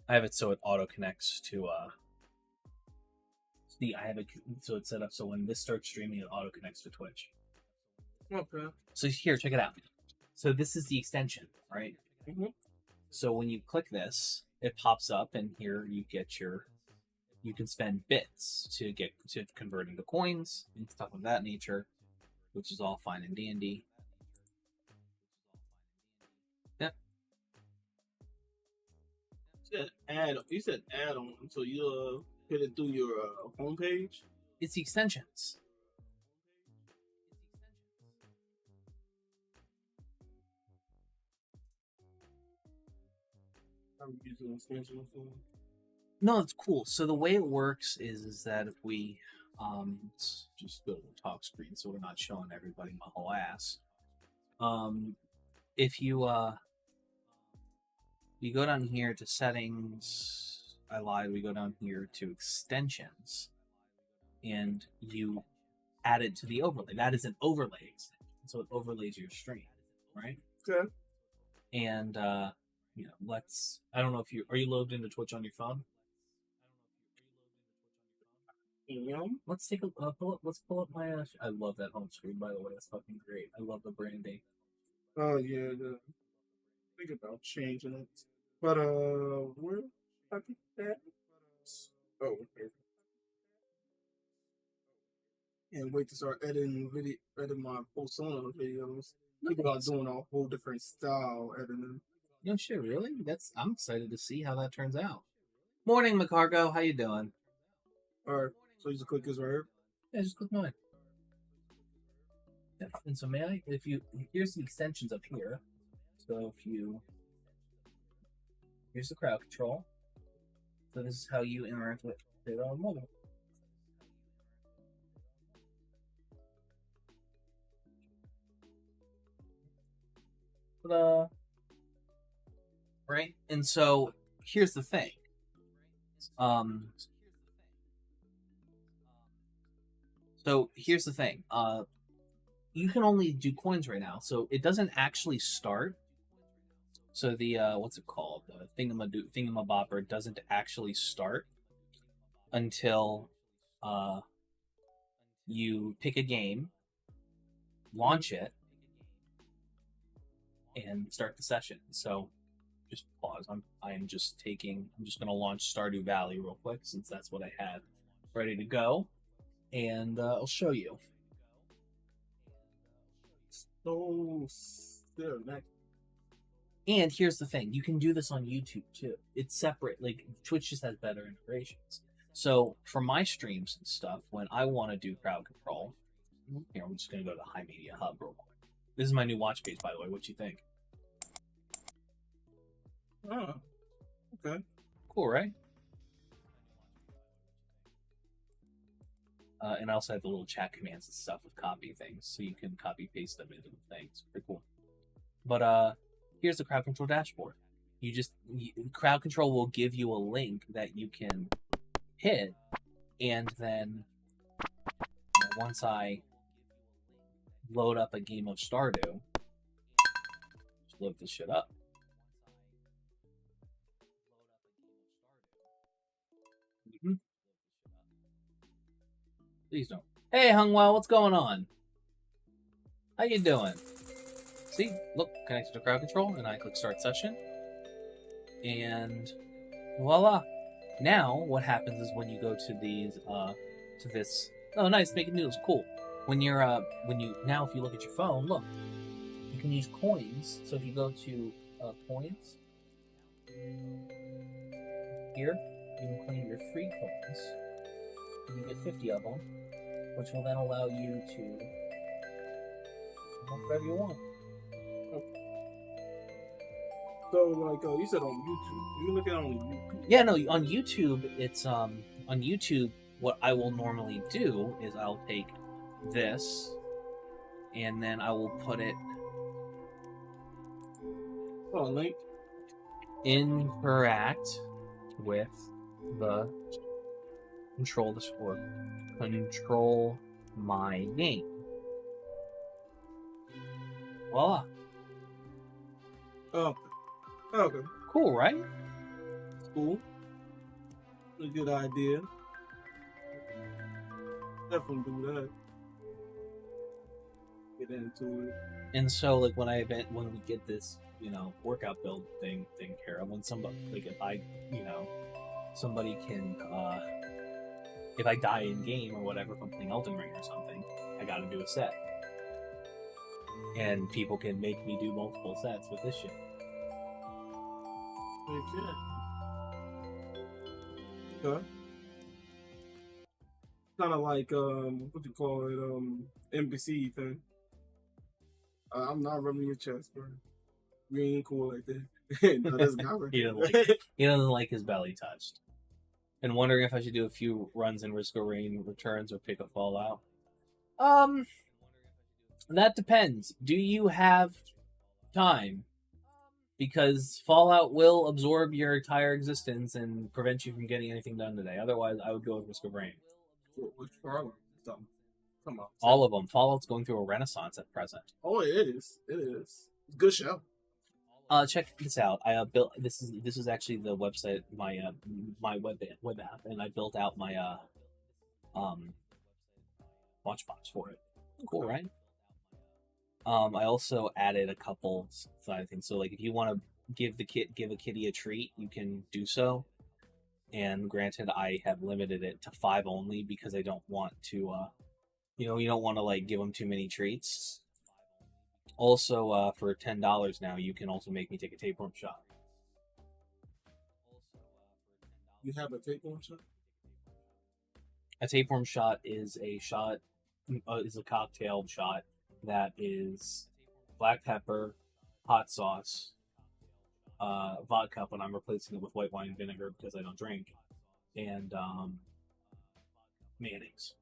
I have it so it auto connects to see, I have it so it's set up so when this starts streaming, it auto connects to Twitch. Okay. So here, check it out. So this is the extension, right? Mm-hmm. So when you click this, it pops up, and here you get you can spend bits to convert into coins and stuff of that nature, which is all fine and dandy. Yep. You said add-on, so you hit it through your homepage. It's the extensions. I'm using extension for. No, it's cool. So the way it works is that if we let's just go to the talk screen so we're not showing everybody my whole ass. If you you go down here to settings, I lied, we go down here to extensions, and you add it to the overlay. That is an overlay extension, so it overlays your stream, right? Okay. And you know, let's. I don't know if are you logged into Twitch on your phone? Yeah. Let's take a let's pull up my. I love that home screen, by the way. It's fucking great. I love the branding. Oh yeah. Think about changing it, but where I think that. Oh, okay. And wait to start editing my persona videos. Think about doing a whole different style editing. No shit, really? I'm excited to see how that turns out. Morning, McCargo. How you doing? Alright, so you just click this right here. Yeah, just click mine. Yeah. And so here's the extensions up here. So here's the crowd control. So this is how you interact with it on mobile. Ta-da. Right? And so here's the thing. So here's the thing. You can only do coins right now, so it doesn't actually start. So the what's it called? The thingamabopper doesn't actually start until you pick a game, launch it, and start the session. So just pause. I'm just gonna launch Stardew Valley real quick since that's what I had ready to go, and I'll show you. So and here's the thing, you can do this on YouTube too. It's separate, like Twitch just has better integrations. So for my streams and stuff, when I want to do crowd control, here, I'm just gonna go to the High Media Hub real quick. This is my new watch page, by the way. What you think? Oh, okay. Cool, right? And I also have the little chat commands and stuff with copy things, so you can copy paste them into the things. Pretty cool. But here's the crowd control dashboard. Crowd control will give you a link that you can hit, and then once I load up a game of Stardew, just load this shit up. Please don't. Hey, Hungwell, what's going on? How you doing? See, look, connected to crowd control, and I click start session, and voila. Now, what happens is when you go to these, to this. Oh, nice, making noodles, cool. When you're, now if you look at your phone, look, you can use coins. So if you go to coins here, you can claim your free coins. You can get 50 of them, which will then allow you to do whatever you want. So, like, you said on YouTube. You look at it on YouTube. Yeah, no, on YouTube, it's, on YouTube, what I will normally do is I'll take this, and then I will put it... Oh, link. Interact with the control this or control my game. Voila. Oh, okay. Cool, right? cool. A good idea. Definitely do that. Get into it. And so, like, when we get this, workout build thing care of, when somebody, like, if I, somebody can, if I die in game or whatever from playing Elden Ring or something, I got to do a set, and people can make me do multiple sets with this shit. Okay. Kind of like what you call it, NPC thing. I'm not rubbing your chest, bro. You ain't cool like that. No, that's not He doesn't like his belly touched. And wondering if I should do a few runs in Risk of Rain Returns or pick a Fallout. That depends. Do you have time? Because Fallout will absorb your entire existence and prevent you from getting anything done today. Otherwise, I would go with Risk of Rain. Which Fallout? Come on. All of them. Fallout's going through a renaissance at present. Oh, it is. It is. It's a good show. Check this out. I built this is actually the website, my web app, and I built out my watch box for it. Cool, right? I also added a couple side things. So, like, if you want to give a kitty a treat, you can do so. And granted, I have limited it to 5 only because I don't want to, you don't want to, like, give them too many treats. Also, for $10 now, you can also make me take a tapeworm shot. You have a tapeworm shot? A tapeworm shot is a cocktail shot that is black pepper, hot sauce, vodka, but I'm replacing it with white wine vinegar because I don't drink, and mayonnaise.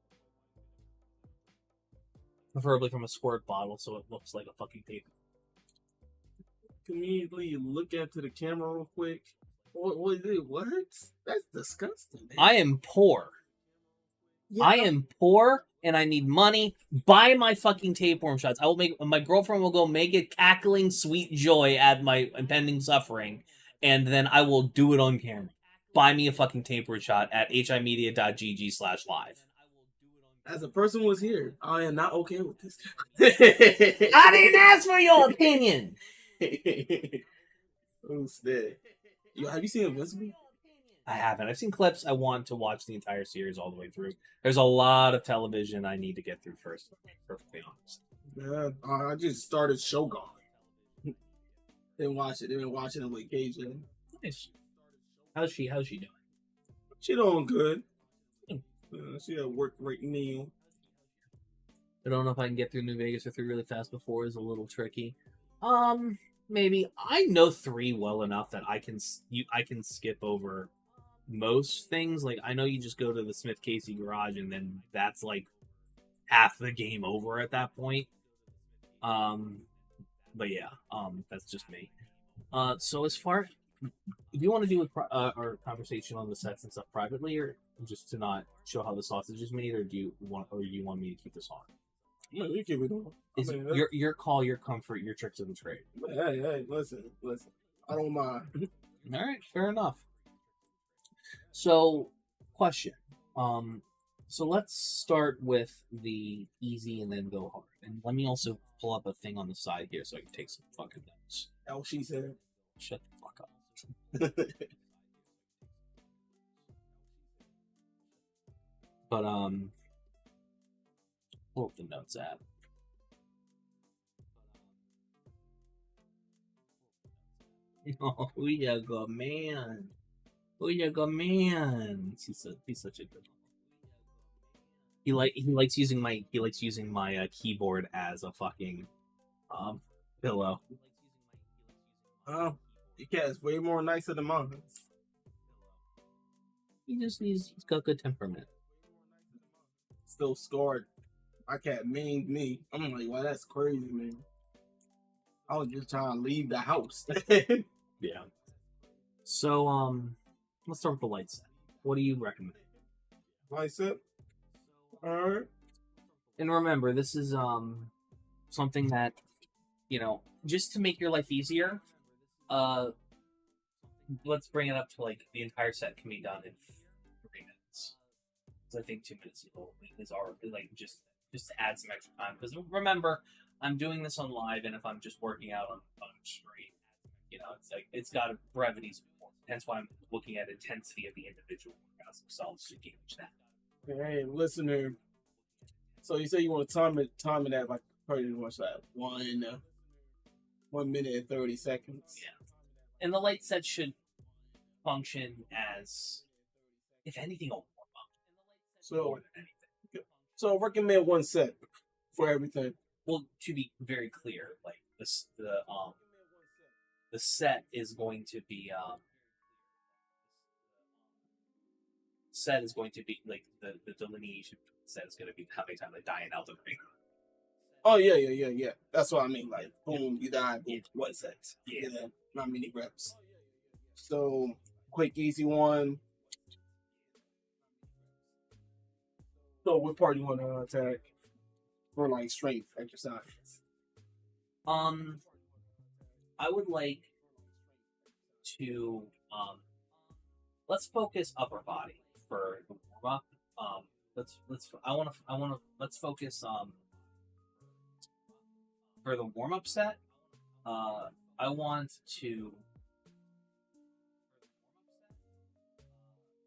Preferably from a squirt bottle so it looks like a fucking tape. Immediately look at to the camera real quick. What? That's disgusting, man. I am poor. Yeah. I am poor and I need money. Buy my fucking tapeworm shots. My girlfriend will go make it cackling sweet joy at my impending suffering, and then I will do it on camera. Buy me a fucking tapeworm shot at himedia.gg/live. As a person who was here, I am not okay with this. I didn't ask for your opinion. Who's that? Yo, have you seen Invincible? I haven't. I've seen clips. I want to watch the entire series all the way through. There's a lot of television I need to get through first, to be perfectly honest. Yeah, I just started Shogun. Didn't watch it. They've been watching it with KJ. Nice. How's she doing? She doing good. She at work right now. I don't know if I can get through New Vegas or 3 really fast before. Is a little tricky. Maybe. I know 3 well enough that I can skip over most things. Like, I know you just go to the Smith Casey garage and then that's like half the game over at that point. But yeah, that's just me. So as far, do you want to do our conversation on the sets and stuff privately, or just to not show how the sausage is made, or do you want me to keep this on? No, you keep it on. Is your call, your comfort, your tricks of the trade? Hey, listen. I don't mind. All right, fair enough. So, question. So let's start with the easy and then go hard. And let me also pull up a thing on the side here so I can take some fucking notes. Oh, she said. Shut the fuck up. But, pull up the notes app. Oh, you go, man. Oh, you go, man. He's such a good one. He likes using my keyboard as a fucking pillow. Oh, your cat is way more nicer than mine. He's got good temperament. Still scarred. My cat maimed me. I'm like, wow, that's crazy, man. I was just trying to leave the house. Yeah. So, let's start with the light set. What do you recommend? Light set? Alright. And remember, this is, something that, just to make your life easier, let's bring it up to like the entire set can be done in 3 minutes. So I think 2 minutes is already like just to add some extra time. Because remember, I'm doing this on live, and if I'm just working out on stream, it's like it's got a brevity's important. Hence why I'm looking at intensity of the individual workouts themselves to gauge that. Hey, listener. So you say you want to time it at like pretty much like 1 minute and 30 seconds. Yeah. And the light set should function as, if anything, a warm up. More than anything. So recommend 1 set for everything. Well, to be very clear, like the set is going to be like the delineation set is going to be how many times I die in Elden Ring. Oh yeah. That's what I mean. Like boom, you die. Boom, 1 set. Yeah, not many reps. So quick, easy one. So what part do you want to attack for like strength exercise? I would like to let's focus upper body for the warm up. Let's focus for the warm up set. I want to.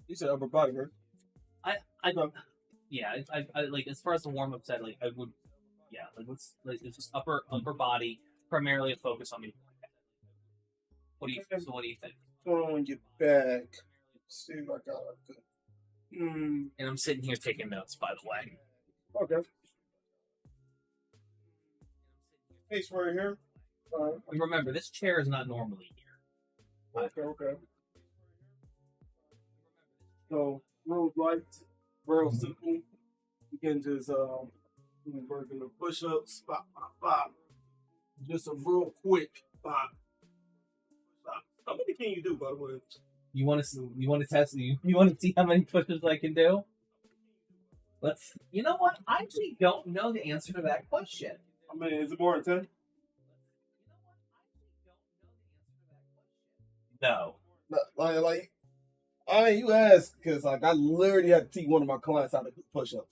You said upper body, right? I like as far as the warm up set, like I would, yeah, like it's just upper body, primarily a focus on the. What do you think? On your back. Let's see if I got it. And I'm sitting here taking notes, by the way. Okay. Face right here. And remember, this chair is not normally here. Okay. So real light, real simple. You can just work in the push-ups, pop. Just a real quick pop. How many can you do, by the way? You want to test me? You want to see how many push-ups I can do? You know what? I actually don't know the answer to that question. I mean, is it more than 10? No. You asked because like I literally had to teach one of my clients how to do push-ups.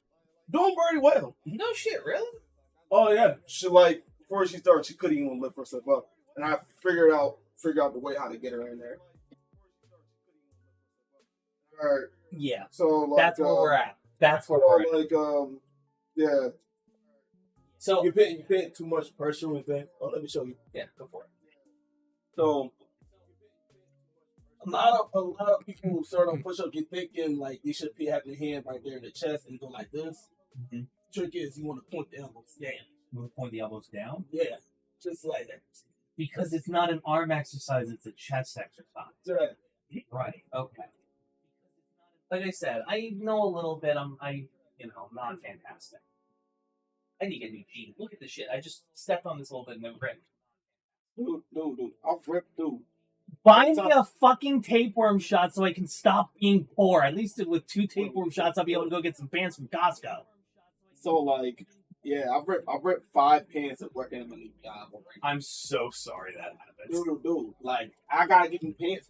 Doing very well. No shit, really? Oh yeah. She like before she started, she couldn't even lift herself up, and I figured out the way how to get her in there. All right. Yeah. So like, that's where we're at. That's where we're at. Like yeah. So you're putting too much pressure on things. Oh, let me show you. Yeah, go for it. So a lot of people who start on push-up, you're thinking like you should be having your hand right there in the chest and go like this. Mm-hmm. Trick is you want to point the elbows down. You want to point the elbows down? Yeah, just like that. Because it's not an arm exercise; it's a chest exercise. Right. Okay. Like I said, I know a little bit. I'm not fantastic. I need to get a new jeans. Look at this shit. I just stepped on this a little bit and then ripped. Dude. I'll rip, dude. Buy me a fucking tapeworm shot so I can stop being poor. At least with 2 tapeworm shots, I'll be able to go get some pants from Costco. So like, yeah, I've ripped 5 pants at work and money job already. I'm so sorry that happened. Dude, like I gotta get them pants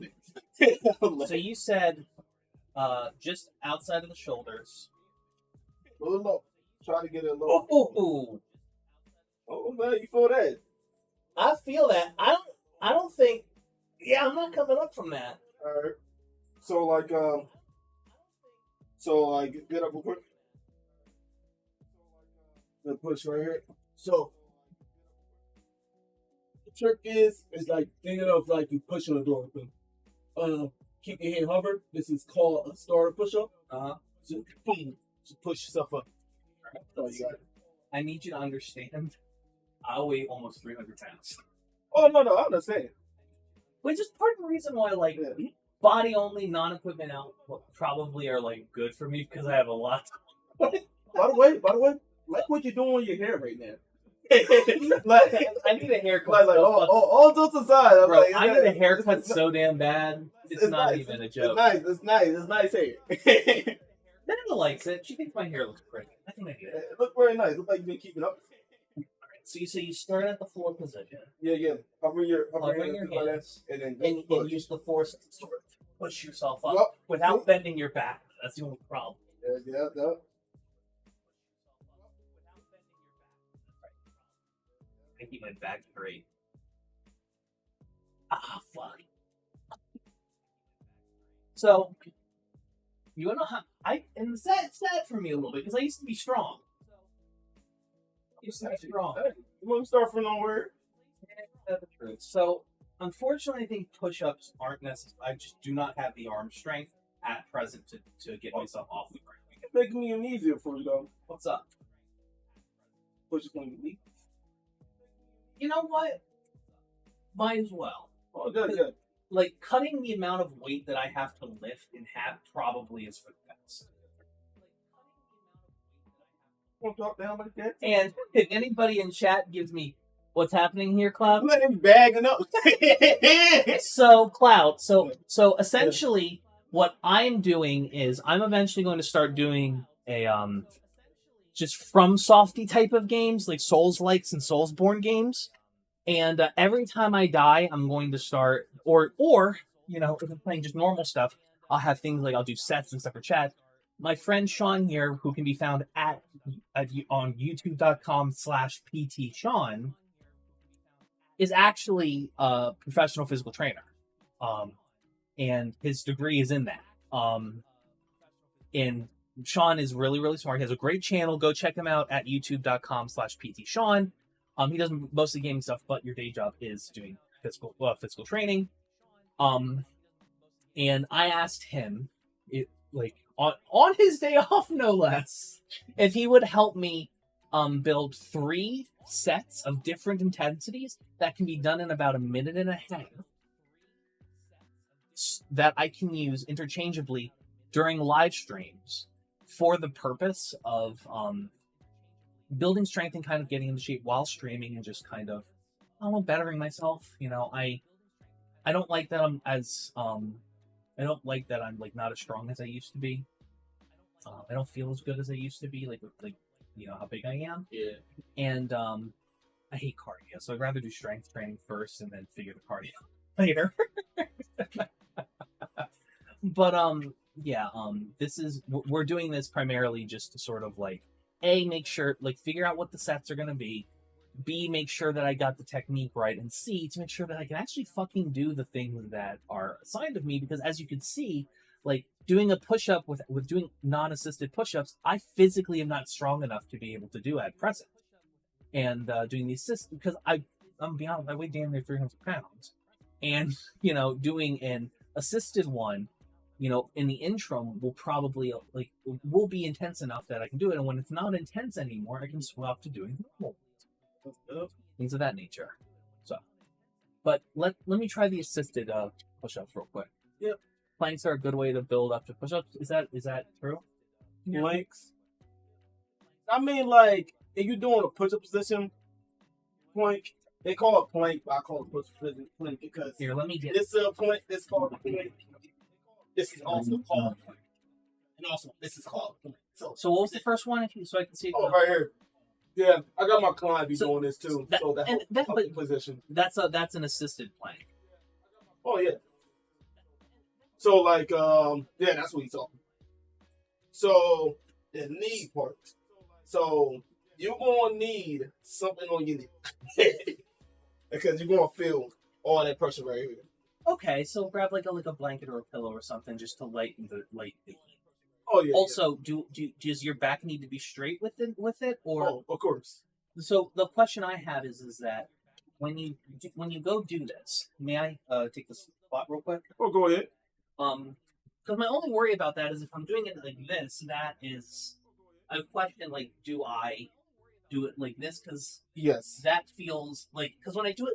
fixed. So you said, just outside of the shoulders. A little low. Try to get it a little. Oh man, you feel that? I feel that. I don't think. Yeah, I'm not coming up from that. All right. So get up real quick. Then push right here. So the trick is like thinking of like you pushing the door open. Keep your hand hovered. This is called a starter push-up. Just boom. Just push yourself up. All right. So you got it. I need you to understand. I weigh almost 300 pounds. Oh no, I understand. Which is part of the reason why, like, body only, non-equipment out probably are like good for me because I have a lot. By the way, like what you're doing with your hair right now. I need a haircut. All jokes aside, I need a haircut so damn bad. It's not nice. Even a joke. It's nice hair. Nana likes it. She thinks my hair looks pretty. I think I do. It looks very nice. Looks like you've been keeping up. So you start at the floor position. Yeah. Hover your hands, and then and use the force to sort of push yourself up Yep. without bending your back. That's the only problem. Yeah. I keep my back straight. Ah, fuck. So, you wanna know how and it's sad for me a little bit because I used to be strong. You want to start from nowhere? That's the truth. So, unfortunately, I think push-ups aren't necessary. I just do not have the arm strength at present to get myself off the ground. It's making it easier for you though. What's up? Push it on your knee. You know what? Might as well. Oh, good. Like, cutting the amount of weight that I have to lift in half probably is for the best. Want to talk down like that? And if anybody in chat gives me what's happening here, Cloud. Let him bagging up. So, Cloud, so essentially what I'm doing is I'm eventually going to start doing a just from softy type of games, like Souls-likes and Soulsborne games. And every time I die, I'm going to start, or you know, if I'm playing just normal stuff, I'll have things like I'll do sets and stuff for chat. My friend Sean here, who can be found on youtube.com/PTSean, is actually a professional physical trainer. And his degree is in that. And Sean is really, really smart. He has a great channel. Go check him out at youtube.com/PTSean. He does mostly gaming stuff, but your day job is doing physical training. And I asked him, on his day off, no less, if he would help me build 3 sets of different intensities that can be done in about a minute and a half that I can use interchangeably during live streams for the purpose of building strength and kind of getting into shape while streaming and just kind of, I don't know, bettering myself. You know, I don't like that I'm like not as strong as I used to be. I don't feel as good as I used to be, like you know how big I am. Yeah. And I hate cardio, so I'd rather do strength training first and then figure the cardio later. But we're doing this primarily just to sort of like A, make sure, like, figure out what the sets are gonna be. B, make sure that I got the technique right, and C, to make sure that I can actually fucking do the things that are assigned of me, because as you can see, like, doing a push-up with doing non-assisted push-ups, I physically am not strong enough to be able to do at present. And doing the assist, because I'm be honest, I weigh damn near 300 pounds. And, you know, doing an assisted one, you know, in the interim will probably, like, will be intense enough that I can do it. And when it's not intense anymore, I can swap to doing normal things of that nature. So, but let me try the assisted push-ups real quick. Yep. Planks are a good way to build up to push-ups. Is that true? Planks. I mean, like, if you're doing a push-up position, plank. They call it plank, but I call it push-up position plank because Here, let me get this is a plank. This is called a plank. This is also called a plank. And also, this is called a plank. So what was the first one? So I can see. Oh, right here. Yeah, I got my client doing this too. That position. That's an assisted plank. Oh yeah. So like yeah, that's what he's talking. So the knee part. So you're gonna need something on your knee because you're gonna feel all that pressure right here. Okay, so grab like a blanket or a pillow or something just to lighten the heat. Oh yeah. Also, does your back need to be straight with it, or? Oh, of course. So the question I have is that when you go do this, may I take this spot real quick? Oh, go ahead. Because my only worry about that is if I'm doing it like this, that is a question. Like, do I do it like this? Because yes, that feels like because when I do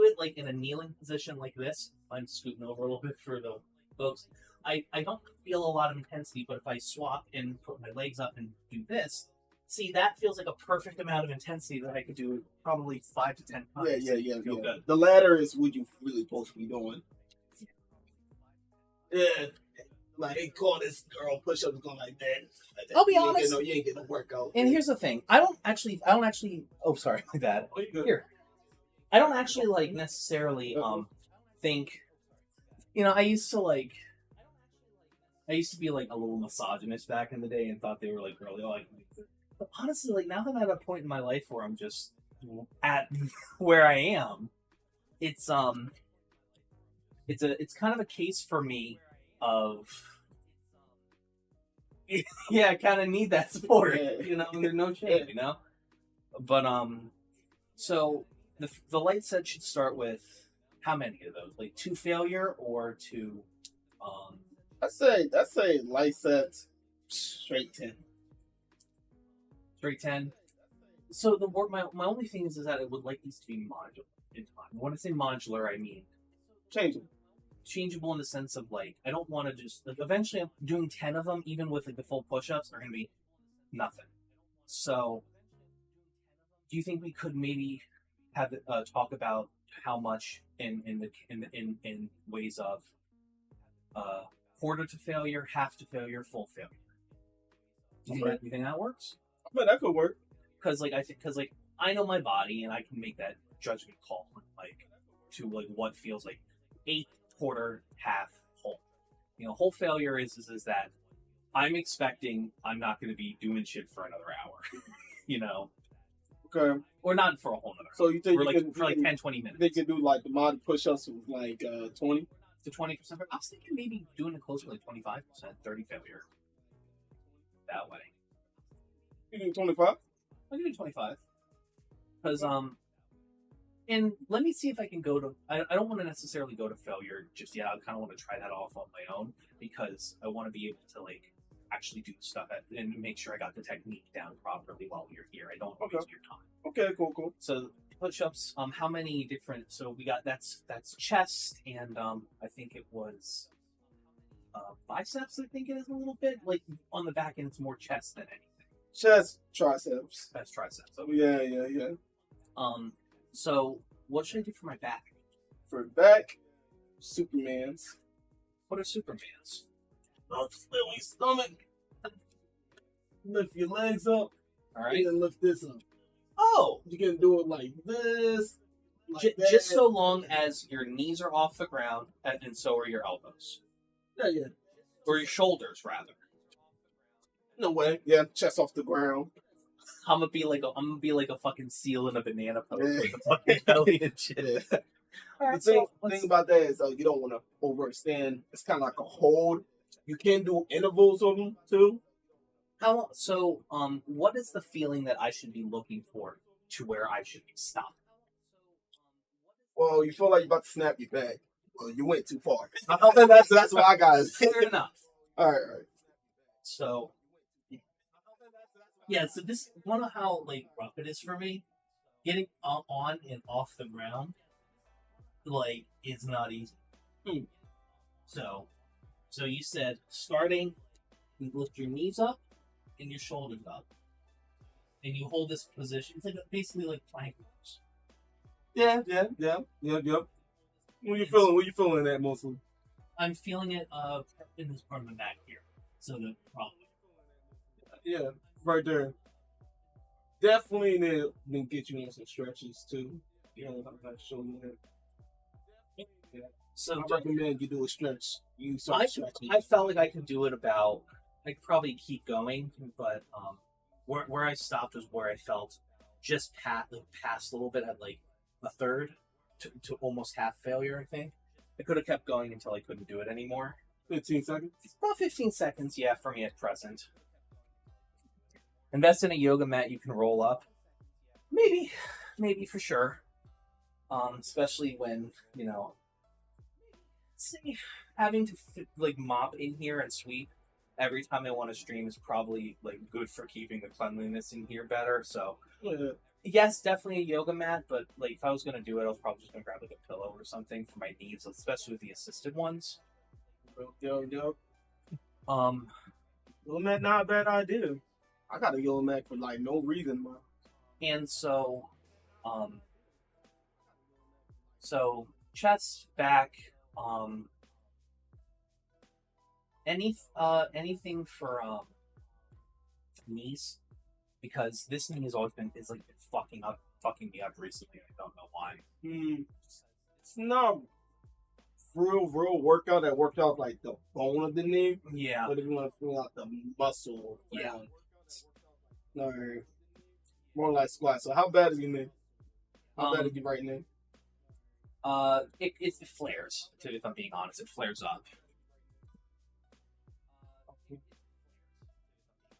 it like in a kneeling position like this, I'm scooting over a little bit for the folks. I don't feel a lot of intensity, but if I swap and put my legs up and do this, see, that feels like a perfect amount of intensity that I could do probably 5 to 10 times. Yeah. The latter is what you really supposed to be doing. Yeah, like they call this girl push-ups going like that. I'll be honest. You ain't getting no workout. And here's the thing: I don't actually. Oh, sorry, my bad. Oh, you good. Here, I don't actually like necessarily think. You know, I used to be like a little misogynist back in the day and thought they were like girly. But honestly, like now that I'm at a point in my life where I'm just at where I am, it's kind of a case for me of yeah, I kind of need that support, you know. There's no shame, you know. But so the light set should start with how many of those? Like 2 failure or 2 I say light sets straight 10. Straight 10. So my only thing is that I would like these to be modular in time. When I say modular, I mean changeable in the sense of like I don't want to just like eventually I'm doing 10 of them even with like the full push-ups are going to be nothing. So do you think we could maybe have talk about how much in ways of quarter to failure, half to failure, full failure? Do you think that works? But that could work. Because I know my body and I can make that judgment call like to like what feels like 8, quarter, half, whole. You know, whole failure is that I'm expecting I'm not going to be doing shit for another hour. You know. Okay. Or not for a whole another. So you think for 10, 20 minutes? They can do like the mod push-ups with like 20 to 20%. I was thinking maybe doing it closer to like 25%, 30 failure. That way. You do 25? I can do 25. Because and let me see if I can go to. I don't want to necessarily go to failure just yet. I kind of want to try that off on my own because I want to be able to like actually do stuff and make sure I got the technique down properly while you're here. I don't waste your time. Okay, cool. So push-ups. How many different? So we got that's chest and I think it was biceps. I think it is a little bit like on the back end. It's more chest than anything. Chest, triceps. That's triceps. Okay. Yeah. So what should I do for my back? For back, Supermans. What are Supermans? Fill your stomach. Lift your legs up. All right. And lift this up. Oh, you can do it like this. Like just so long as your knees are off the ground and so are your elbows. Yeah. Or your shoulders, rather. No way. Yeah, chest off the ground. I'm gonna be like a fucking seal in a banana pose with the fucking belly and shit. Right, the thing about that is you don't want to overextend. It's kind of like a hold. You can do intervals of them too. What is the feeling that I should be looking for to where I should be stopped? Well, you feel like you're about to snap your back. Well, you went too far. that's what I got. Fair enough. All right. So. Yeah, so this one of how like rough it is for me. Getting on and off the ground, like, is not easy. So you said starting, you lift your knees up and your shoulders up, and you hold this position. It's like basically like plank moves. Yeah. What you feeling that mostly? I'm feeling it in this part of my back here. So the problem. Yeah. Right there. Definitely then get you on some stretches too. You know, I'm not showing you that. Yeah. So I recommend you do a stretch. I felt like I could do it about. I could probably keep going, but where I stopped was where I felt just past a little bit at like a third to almost half failure. I think I could have kept going until I couldn't do it anymore. 15 seconds. About 15 seconds, yeah, for me at present. Invest in a yoga mat you can roll up. Maybe for sure. Especially when, you know, having to like mop in here and sweep every time I want to stream is probably like good for keeping the cleanliness in here better. So yes, definitely a yoga mat, but like if I was gonna do it, I was probably just gonna grab like a pillow or something for my knees, especially with the assisted ones. Yo. Yoga mat, not a bad idea. I got a yoga mat for like no reason, bro. And so chest, back, anything for knees, because this knee has always been fucking me up recently. I don't know why. It's not real workout that worked out like the bone of the knee. Yeah. But if you want to feel out the muscle. Yeah. No, more like squat. So how bad is your knee? How bad is your right knee? It flares. If I'm being honest, it flares up.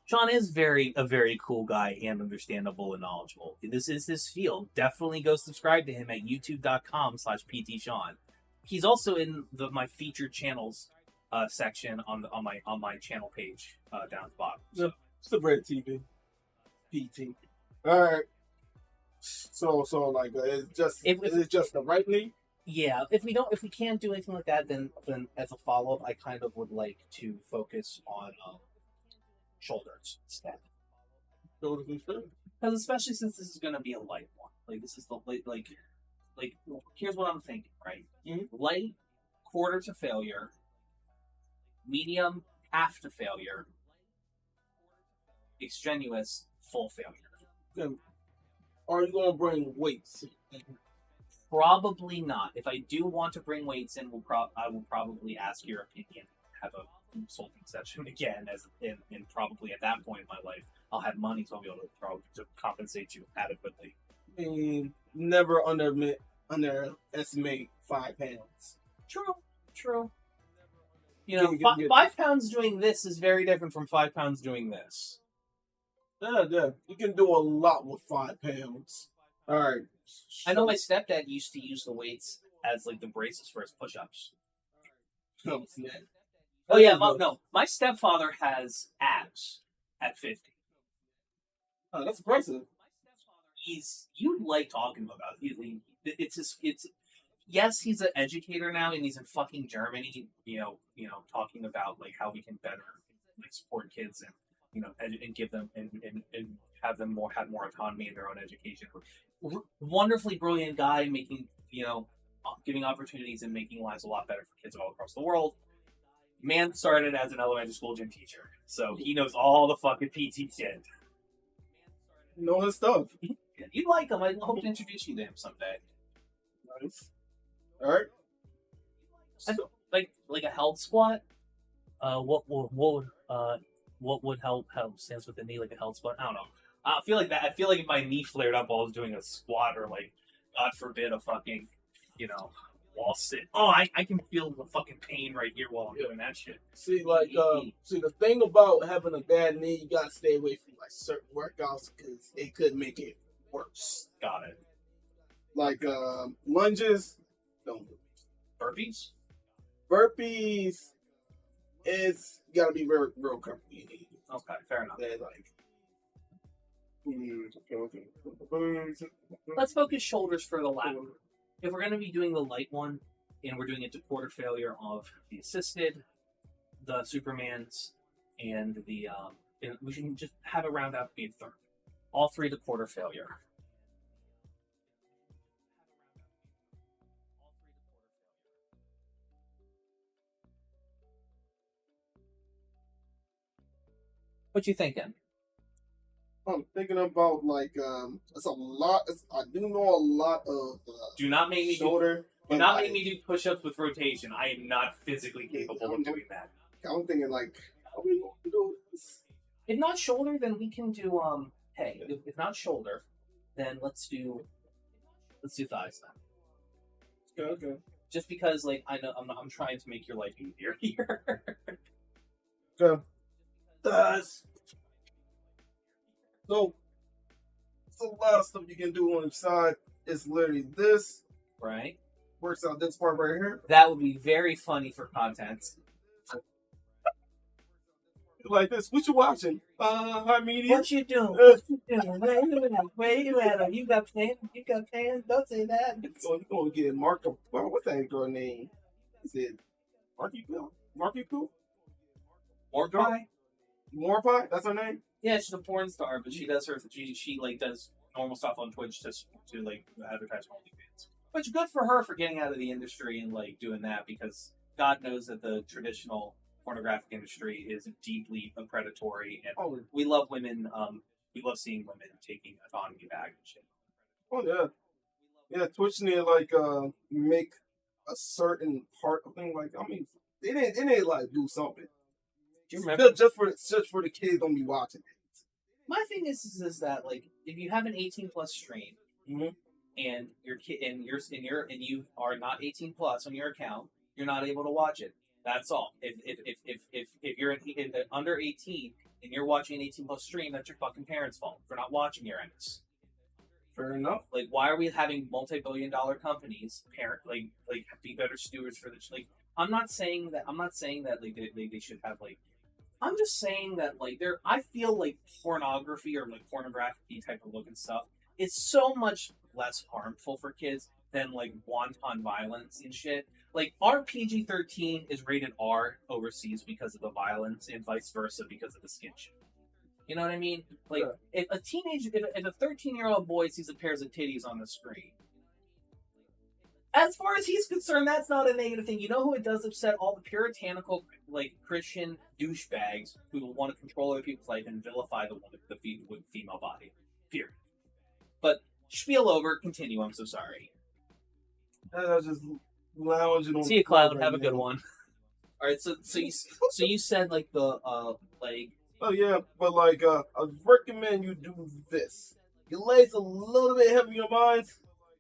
Sean is a very cool guy and understandable and knowledgeable. This is his field. Definitely go subscribe to him at youtube.com/PTSean. He's also in my featured channels section on my channel page down at the bottom. So, it's a red TV. PT. All right. So like is it just the right knee? Yeah. If we can't do anything like that, then as a follow up, I kind of would like to focus on shoulders instead. Shoulders instead. Because especially since this is going to be a light one, like this is the like here's what I'm thinking, right? Light, quarter to failure. Medium, half to failure. Extraneous, full failure. Are you gonna bring weights? Probably not. If I do want to bring weights in, I will probably ask your opinion. Have a consulting session again, and probably at that point in my life, I'll have money, so I'll be able to compensate you adequately. I mean, never underestimate 5 pounds. True. You know, 5 pounds doing this is very different from 5 pounds doing this. Yeah. You can do a lot with 5 pounds. All right. I know my stepdad used to use the weights as like the braces for his push-ups. Oh yeah, no. My stepfather has abs at 50. Oh, that's impressive. You'd like talking about. Yes, he's an educator now, and he's in fucking Germany. You know, talking about like how we can better like support kids and and give them and have them have more autonomy in their own education. Wonderfully brilliant guy, making giving opportunities and making lives a lot better for kids all across the world. Man started as an elementary school gym teacher, so he knows all the fucking PT shit. You know his stuff. You'd like him. I hope to introduce you to him someday. Nice. All right. So, like a held squat. What would help stands with the knee like a held squat? I don't know. I feel like if my knee flared up while I was doing a squat, or like, God forbid, a fucking, wall sit. Oh, I can feel the fucking pain right here while I'm doing that shit. See, the thing about having a bad knee, you gotta stay away from like certain workouts because it could make it worse. Got it. Like lunges, don't do burpees. Burpees, it's gotta be real comfortable. Okay, fair enough. They're like. Let's focus shoulders for the lat. If we're going to be doing the light one, and we're doing it to quarter failure of the assisted, the Supermans, and the and we should just have it round out to be a third. All three to quarter failure. What you thinking? I'm thinking about it's a lot. I do know a lot of. Do not make me shoulder. Do not make me do push-ups with rotation. I am not physically capable of doing that. I'm thinking how we going to do this? If not shoulder, then we can do if not shoulder, then let's do thighs then. Okay. Just because I know I'm trying to make your life easier here. Okay. Thighs. So, it's a lot of stuff you can do on each side. It's literally this. Right. Works out this part right here. That would be very funny for content. Like this. What you watching? High medium. What you doing? Where you at? You got pants? Don't say that. You gonna get Marco? What's that girl name? Is it Marky Pill? More Pie? That's her name? Yeah, she's a porn star, but she does does normal stuff on Twitch to advertise her OnlyFans. Which good for her for getting out of the industry and doing that, because God knows that the traditional pornographic industry is deeply predatory, and Oh, we love women. We love seeing women taking autonomy back and shit. oh yeah. Yeah, Twitch need to like make a certain part of thing. Like, I mean, they didn't like do something. Do you remember? Just for the kids don't be watching it. My thing is that like if you have an 18+ stream Mhm. and your kid and you are not 18+ on your account, you're not able to watch it. That's all. If you're under 18 and you're watching an 18+ stream, that's your fucking parents' fault for not watching your ends. Fair enough. Like, why are we having multi-billion-dollar companies be better stewards for the like? I'm not saying that like they should have like. I'm just saying that like I feel like pornography or like pornography type of looking stuff is so much less harmful for kids than like wanton violence and shit. Like our PG-13 is rated R overseas because of the violence, and vice versa because of the skin shit. You know what I mean? Like if a 13-year-old boy sees a pair of titties on the screen, as far as he's concerned, that's not a negative thing. You know who it does upset? All the puritanical, like, Christian douchebags who want to control other people's life and vilify the female body. Period. But spiel over. Continue. I'm so sorry. I was just lounging on. See you, Cloud. Have a good one. All right. So you said like the like. Oh yeah, but like I recommend you do this. Your legs a little bit heavy in your mind.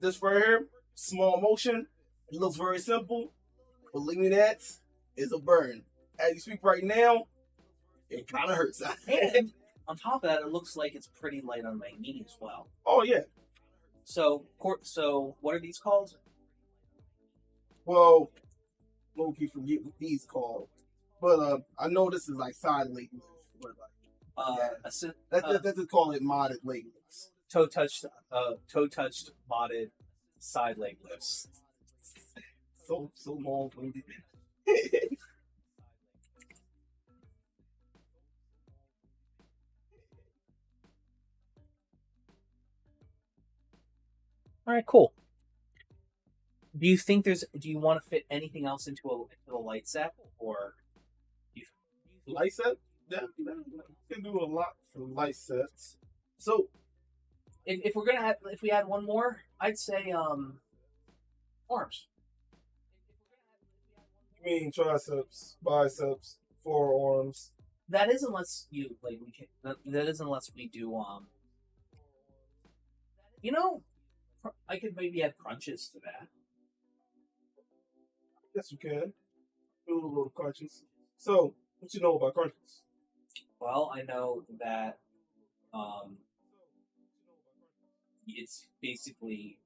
This right here. Small motion. It looks very simple. Believe me, that is a burn. As you speak right now, it kind of hurts. And on top of that, it looks like it's pretty light on my knee as well. Oh yeah. So what are these called? Well, low-key forget what these called, but I know this is like side leg lift. But like, that's call it modded leg lifts. Toe touched modded side leg lifts. So long. All right, cool. Do you want to fit anything else into a light set, or light set? Yeah, you can do a lot for light sets. So if we add one more, I'd say arms. You mean triceps, biceps, forearms? That is unless you like we can. That is unless we do You know, I could maybe add crunches to that. Yes, you can. Do a little crunches. So, what you know about crunches? Well, I know that it's basically.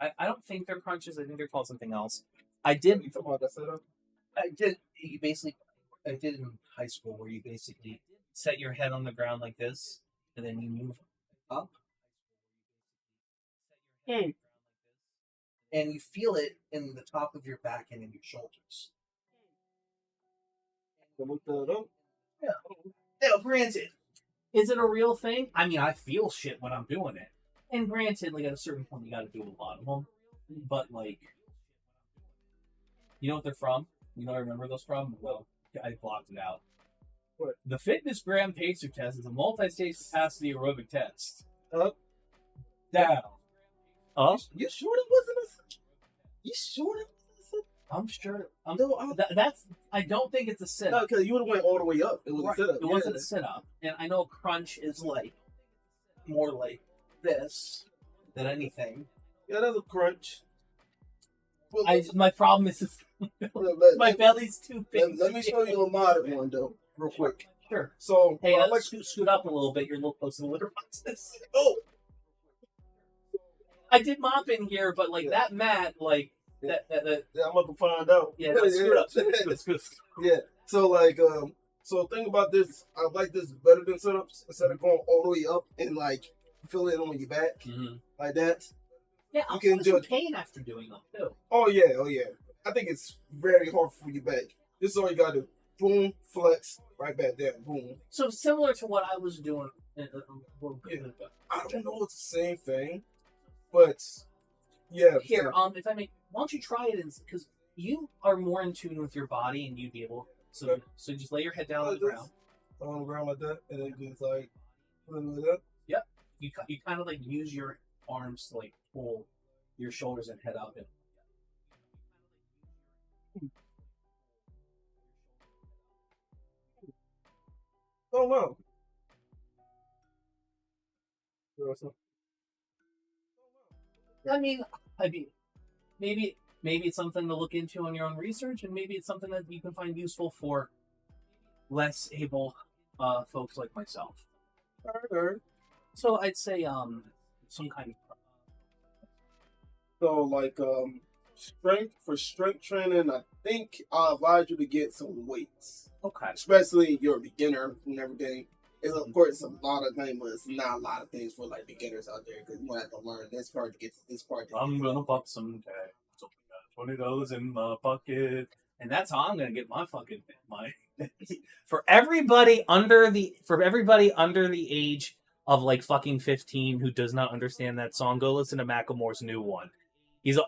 I don't think they're crunches. I think they're called something else. I did. You talking about that setup? I did. I did in high school where you basically set your head on the ground like this, and then you move up. And you feel it in the top of your back and in your shoulders. Look that up. Yeah. Now, granted, is it a real thing? I mean, I feel shit when I'm doing it. And granted, like at a certain point, you got to do a lot of them. But like, you know what they're from? You know, I remember those from? Well, I blocked it out. What? The Fitness Gram Pacer Test is a multi-stage capacity aerobic test. Up, down, up. You sure it wasn't a? You sure it wasn't a? I'm sure. No, that's. I don't think it's a sit no, up. because you would have went all the way up. It was Right. a sit up. It wasn't a sit up, and I know crunch is like more like this than anything. Yeah, that's a crunch. Well, My problem is my belly's too big. Let me show you a modded one though, real quick. Sure. So, Hey, like, let's scoot up a little bit. You're a little close to the litter boxes. oh, I did mop in here, but like that mat, like that. yeah, I'm about to find out. Yeah, no, scoot up. Scoot. Yeah. So like, so think about this. I like this better than sit-ups instead of going all the way up and like feel it on your back like that. Yeah, You I'm can feeling do some pain after doing them too. Oh yeah. I think it's very hard for your back. This is all you gotta do. Boom, flex, right back there. Boom. So similar to what I was doing. I don't know it's the same thing, but yeah. Here, if I may, why don't you try it? Because you are more in tune with your body, and you'd be able. So Okay. so just lay your head down on Like the this? ground. On the ground like that, and then just like put it like that. Yep. You kind of like use your arms to like pull your shoulders and head up. And Oh no. I mean, maybe it's something to look into on your own research, and maybe it's something that you can find useful for less able folks like myself. Alright. So I'd say some kind of So like strength training, I think I'll advise you to get some weights. okay. Especially if you're a beginner and everything. It's of course a lot of things, but it's not a lot of things for like beginners out there because you have to learn this part to get to this part. I'm gonna pop some tags. $20 in my pocket, and that's how I'm gonna get my fucking my. For everybody under the age of like fucking 15 who does not understand that song, go listen to Macklemore's new one. He's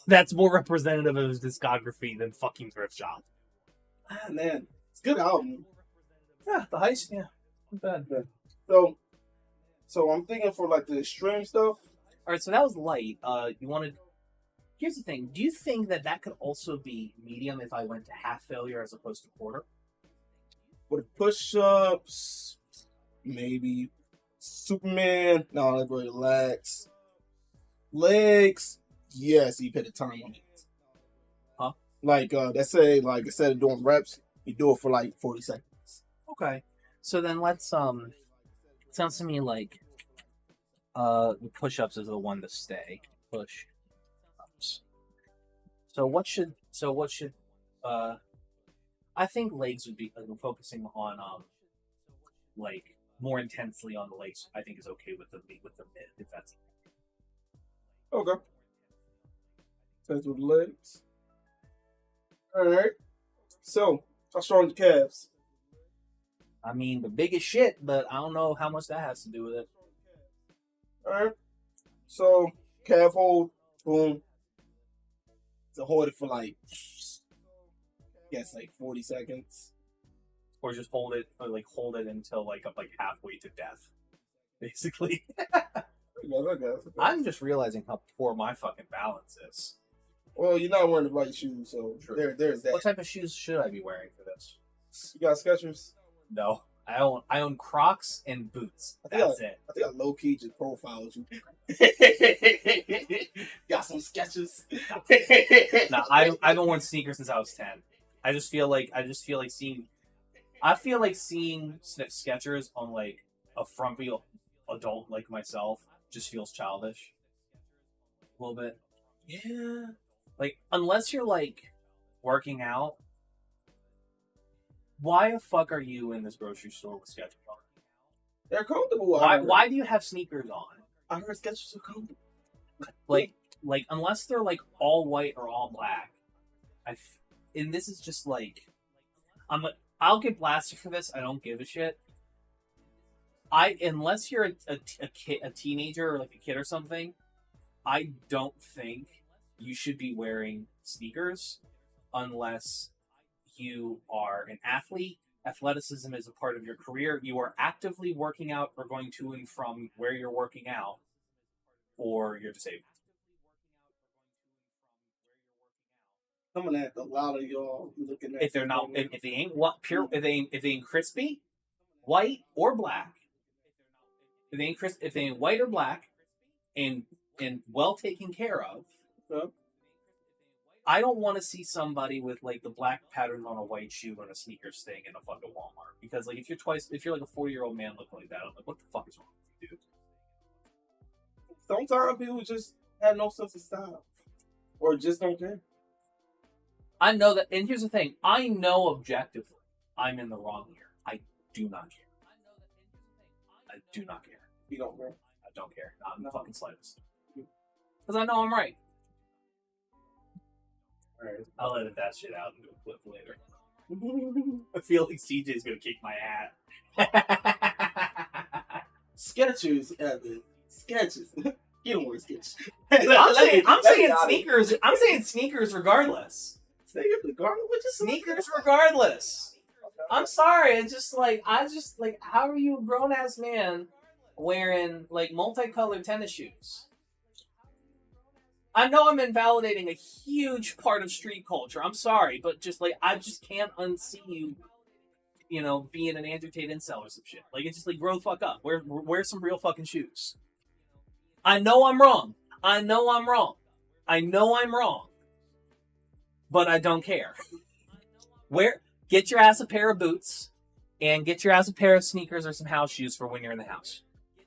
that's more representative of his discography than fucking Thrift Shop. Ah, man, it's a good album. Yeah, the heist. Yeah, not bad. So I'm thinking for like the extreme stuff. All right, so that was light. You wanted. Here's the thing. Do you think that could also be medium if I went to half failure as opposed to quarter? With push-ups, maybe Superman. No, let's relax. Legs, yes, you put a time on it. Huh? Like let's say like instead of doing reps, you do it for like 40 seconds. Okay. So then let's sounds to me like the push-ups is the one to stay. Push-ups. So what should I think legs would be focusing on like more intensely on the legs. I think is okay with the mid if that's Okay. That's with legs. Alright. So how strong the calves? I mean the biggest shit, but I don't know how much that has to do with it. Alright. So calf hold, boom. To hold it for like like 40 seconds. Or just hold it until like up like halfway to death. Basically. I'm just realizing how poor my fucking balance is. Well, you're not wearing the right shoes, so there's that. What type of shoes should I be wearing for this? You got Skechers? No. I own Crocs and boots. That's it. I think I low key just profiled you. Got some Skechers. No, I haven't worn sneakers since I was 10. I feel like seeing Skechers on like a frumpy adult like myself just feels childish. A little bit. Yeah. Like unless you're like working out, why the fuck are you in this grocery store with Skechers on? They're comfortable. Why do you have sneakers on? I heard Skechers are comfortable. Like unless they're like all white or all black, and this is just like I'll get blasted for this. I don't give a shit. Unless you're a teenager or like a kid or something, I don't think you should be wearing sneakers unless you are an athlete. Athleticism is a part of your career. You are actively working out or going to and from where you're working out, or you're disabled. Coming at a lot of y'all looking at If they're not, if they ain't if they ain't crispy, white or black, if they ain't white or black, and well taken care of, I don't want to see somebody with like the black pattern on a white shoe and a sneakers thing in a fucking Walmart. Because like if you're like a 40-year-old man looking like that, I'm like, what the fuck is wrong with you, dude? Sometimes people just have no sense of style, or just don't care. I know that, and here's the thing: I know objectively I'm in the wrong here. I do not care. I do not care. You don't care. I don't care. Not in the fucking slightest. Because I know I'm right. Alright. I'll edit that shit out and do a clip later. I feel like CJ's gonna kick my ass. Skechers, Evan. Skechers. You don't wear Skechers. I'm saying sneakers. I'm saying sneakers regardless. Sneakers regardless. What you Sneakers regardless. I'm sorry. It's just like how are you a grown ass man wearing like multicolored tennis shoes? I know I'm invalidating a huge part of street culture. I'm sorry, but just like I just can't unsee you, being an Andrew Tate incel or some shit. Like it's just like grow the fuck up. Wear some real fucking shoes. I know I'm wrong. But I don't care. Get your ass a pair of boots and get your ass a pair of sneakers or some house shoes for when you're in the house.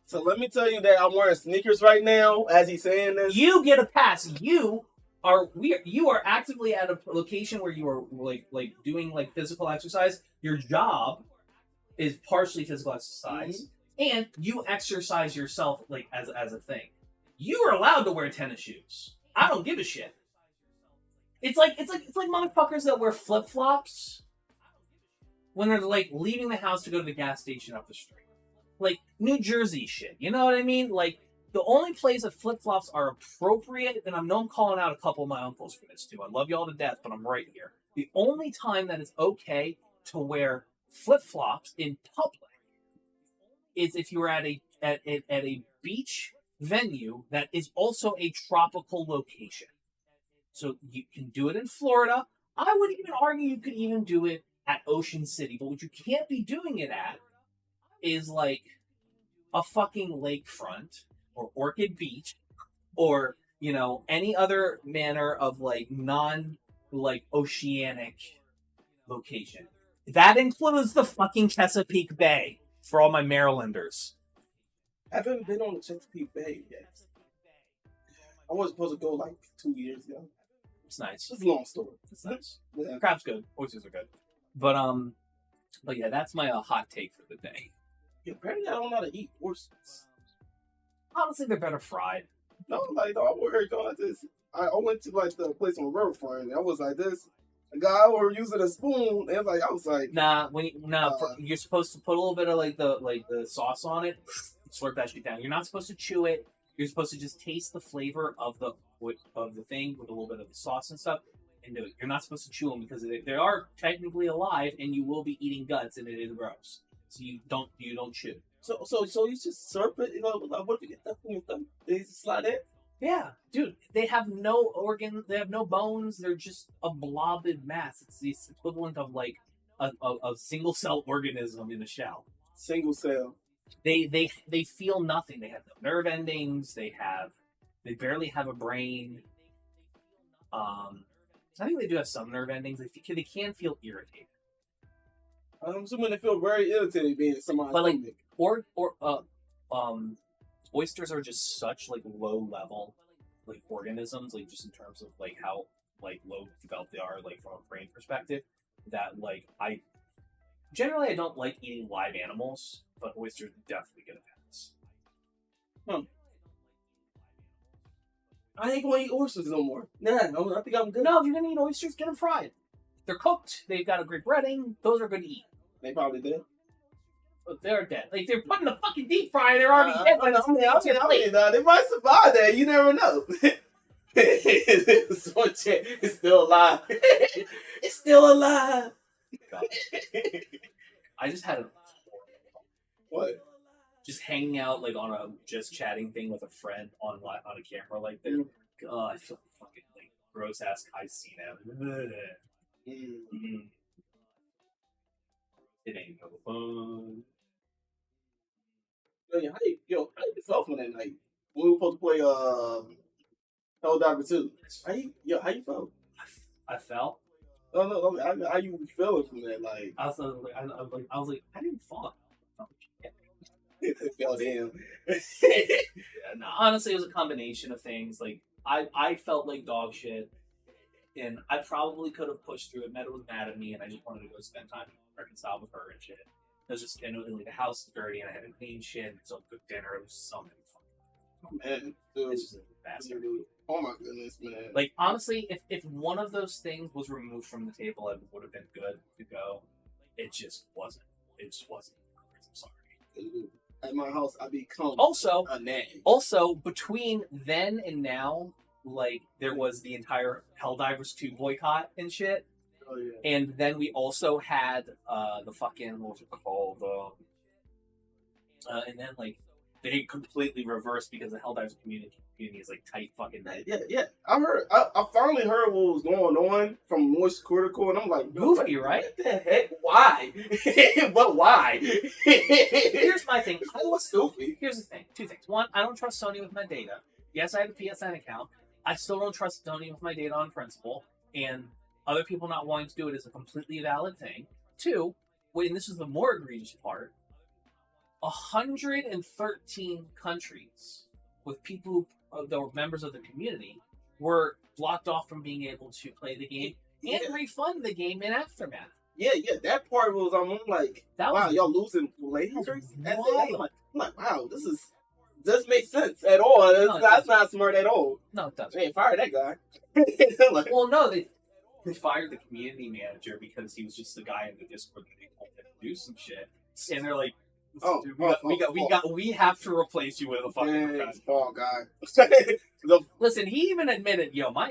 So let me tell you that I'm wearing sneakers right now as he's saying this. You get a pass. You are actively at a location where you are like doing like physical exercise. Your job is partially physical exercise, and you exercise yourself like as a thing. You are allowed to wear tennis shoes. I don't give a shit. It's like motherfuckers that wear flip flops when they're like leaving the house to go to the gas station up the street. Like New Jersey shit, you know what I mean? Like the only place that flip flops are appropriate, and I know I'm calling out a couple of my uncles for this too. I love y'all to death, but I'm right here. The only time that it's okay to wear flip flops in public is if you're at a beach venue that is also a tropical location. So you can do it in Florida. I would even argue you could even do it at Ocean City, but what you can't be doing it at is like a fucking lakefront or Orchid Beach or, any other manner of like oceanic location. That includes the fucking Chesapeake Bay for all my Marylanders. I haven't been on the Chesapeake Bay yet. I was supposed to go like 2 years ago. It's nice. It's a long story. It's nice. Yeah. Crab's good. Oysters are good. But yeah, that's my hot take for the day. Yeah, apparently I don't know how to eat oysters. Honestly, they're better fried. No, I was going like this. I went to like the place on the riverfront and I was like this. The guy were using a spoon and I was like, you're supposed to put a little bit of the sauce on it, slurp that shit down. You're not supposed to chew it. You're supposed to just taste the flavor of the thing with a little bit of the sauce and stuff. And you're not supposed to chew them because they are technically alive and you will be eating guts and it is gross. So you don't chew. So you just slurp it. Like, what if you get that from your thumb? They just slide it. Yeah, dude. They have no organs. They have no bones. They're just a blobbed mass. It's the equivalent of like a single cell organism in a shell. Single cell. They feel nothing. They have no nerve endings. They barely have a brain. I think they do have some nerve endings. They can feel irritated. I'm assuming they feel very irritated being somebody. But like oysters are just such like low level like organisms, like just in terms of like how like low developed they are like from a brain perspective, that like I don't like eating live animals, but oysters definitely get a pass. I ain't gonna eat oysters no more. Nah, I think I'm good. No, if you're gonna eat oysters, get them fried. They're cooked. They've got a great breading. Those are good to eat. They probably did. But they're dead. Like they're put in the fucking deep fryer. They're already dead. They might survive that. You never know. It's still alive. It's still alive. I just had what? Just hanging out like on a just chatting thing with a friend on a camera like that. God, I feel fucking like gross ass Caicina. It ain't no fun. How you felt from that night when we were supposed to play Helldivers 2? How you felt? I felt. No, how you feeling from that? Like I was like, I didn't fall. It felt him. No, honestly, it was a combination of things. Like I felt like dog shit, and I probably could have pushed through it. Meta was mad at me, and I just wanted to go spend time to reconcile with her and shit. It was just, like the house was dirty, and I had to clean shit, so cook dinner. It was so many fun. Man, dude, it's just a bastard. Oh my goodness, man. Like honestly, if one of those things was removed from the table, it would have been good to go. It just wasn't. I'm sorry. at my house, I become Also, a nag. between then and now, like, there was the entire Helldivers 2 boycott and shit. Oh, yeah. And then we also had the fucking, what was it called? And then, like, they completely reversed because the Helldivers community is, like, tight fucking. Yeah. I finally heard what was going on from Moist Critical, and I'm like, Goofy, right? What the heck? Why? But why? Here's my thing. Stupid. Here's the thing. Two things. One, I don't trust Sony with my data. Yes, I have a PSN account. I still don't trust Sony with my data on principle. And other people not wanting to do it is a completely valid thing. Two, and this is the more egregious part, 113 countries with people that were members of the community were blocked off from being able to play the game and refund the game in Aftermath. Yeah, that part was, I'm like, wow, y'all losing players? I'm like, wow, this doesn't make sense at all. That's not smart at all. No, it doesn't. They ain't fired that guy. Like, well, no, they fired the community manager because he was just the guy in the Discord that they told him to do some shit. And they're like, we have to replace you with a fucking professional. guy. Listen, he even admitted, my